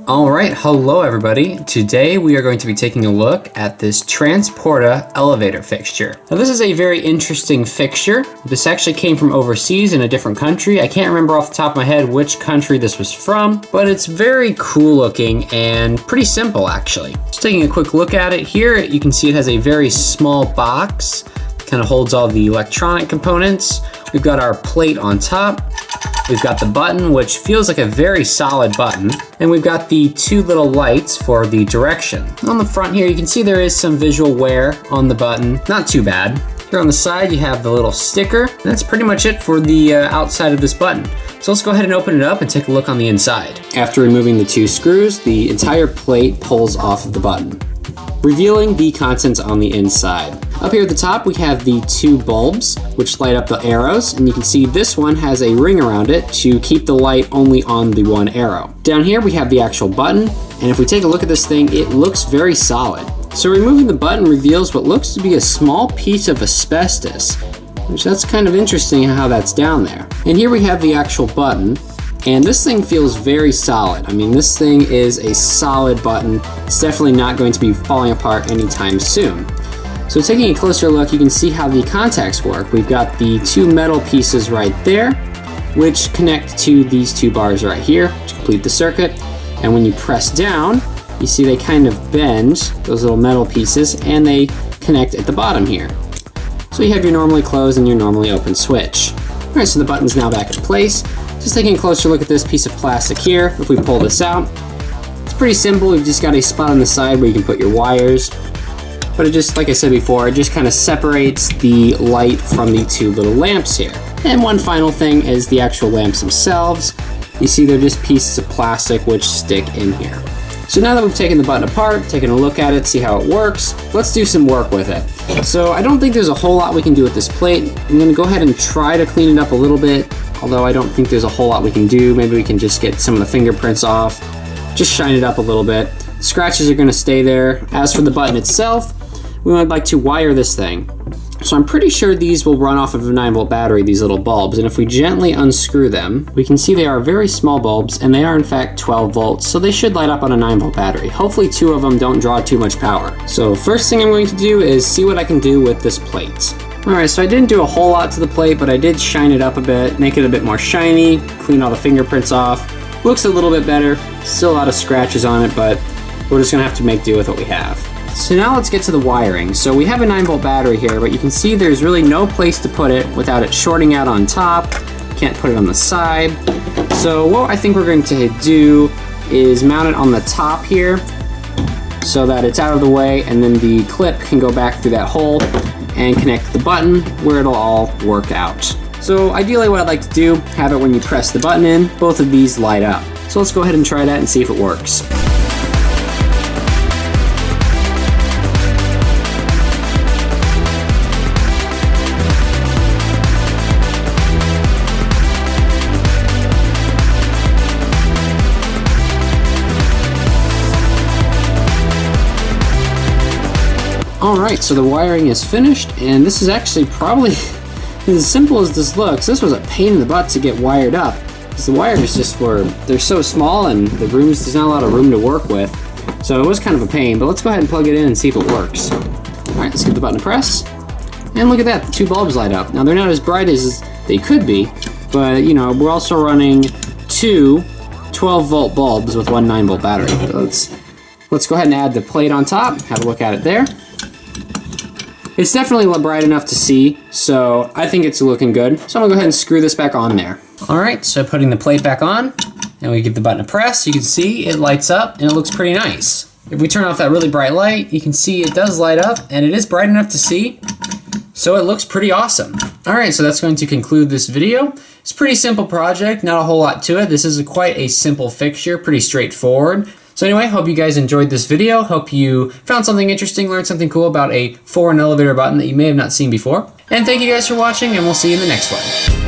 All right, hello everybody. Today we are going to be taking a look at this Transporta elevator fixture. Now this is a very interesting fixture. This actually came from overseas in a different country. I can't remember off the top of my head which country this was from, but it's very cool looking and pretty simple actually. Just taking a quick look at it here, you can see it has a very small box. Kind of holds all the electronic components. We've got our plate on top. We've got the button, which feels like a very solid button. And we've got the two little lights for the direction. On the front here, you can see there is some visual wear on the button. Not too bad. Here on the side, you have the little sticker. And that's pretty much it for the outside of this button. So let's go ahead and open it up and take a look on the inside. After removing the two screws, the entire plate pulls off of the button, revealing the contents on the inside. Up here at the top, we have the two bulbs, which light up the arrows, and you can see this one has a ring around it to keep the light only on the one arrow. Down here, we have the actual button, and if we take a look at this thing, it looks very solid. So removing the button reveals what looks to be a small piece of asbestos, which that's kind of interesting how that's down there. And here we have the actual button, and this thing feels very solid. I mean, this thing is a solid button. It's definitely not going to be falling apart anytime soon. So taking a closer look, you can see how the contacts work. We've got the two metal pieces right there, which connect to these two bars right here to complete the circuit. And when you press down, you see they kind of bend, those little metal pieces, and they connect at the bottom here. So you have your normally closed and your normally open switch. All right, so the button's now back in place. Just taking a closer look at this piece of plastic here. If we pull this out, it's pretty simple. We've just got a spot on the side where you can put your wires. But it just, like I said before, it just kind of separates the light from the two little lamps here. And one final thing is the actual lamps themselves. You see they're just pieces of plastic which stick in here. So now that we've taken the button apart, taken a look at it, see how it works, let's do some work with it. So I don't think there's a whole lot we can do with this plate. I'm gonna go ahead and try to clean it up a little bit, although I don't think there's a whole lot we can do. Maybe we can just get some of the fingerprints off, just shine it up a little bit. Scratches are gonna stay there. As for the button itself, we would like to wire this thing. So I'm pretty sure these will run off of a 9-volt battery, these little bulbs, and if we gently unscrew them, we can see they are very small bulbs, and they are in fact 12 volts, so they should light up on a 9-volt battery. Hopefully two of them don't draw too much power. So first thing I'm going to do is see what I can do with this plate. Alright, so I didn't do a whole lot to the plate, but I did shine it up a bit, make it a bit more shiny, clean all the fingerprints off. Looks a little bit better, still a lot of scratches on it, but we're just gonna have to make do with what we have. So now let's get to the wiring. So we have a 9-volt battery here, but you can see there's really no place to put it without it shorting out on top. Can't put it on the side. So what I think we're going to do is mount it on the top here so that it's out of the way, and then the clip can go back through that hole and connect the button where it'll all work out. So ideally what I'd like to do, have it when you press the button in, both of these light up. So let's go ahead and try that and see if it works. Alright, so the wiring is finished, and this is actually probably as simple as this looks. This was a pain in the butt to get wired up, because the wires just they're so small and there's not a lot of room to work with. So it was kind of a pain, but let's go ahead and plug it in and see if it works. Alright, let's give the button a press, and look at that, the two bulbs light up. Now they're not as bright as they could be, but you know, we're also running two 12-volt bulbs with one 9-volt battery. So let's go ahead and add the plate on top, have a look at it there. It's definitely bright enough to see, so I think it's looking good. So I'm gonna go ahead and screw this back on there. All right, so putting the plate back on, and we give the button a press, you can see it lights up and it looks pretty nice. If we turn off that really bright light, you can see it does light up and it is bright enough to see, so it looks pretty awesome. All right, so that's going to conclude this video. It's a pretty simple project, not a whole lot to it. This is quite a simple fixture, pretty straightforward. So anyway, hope you guys enjoyed this video. Hope you found something interesting, learned something cool about a foreign elevator button that you may have not seen before. And thank you guys for watching, and we'll see you in the next one.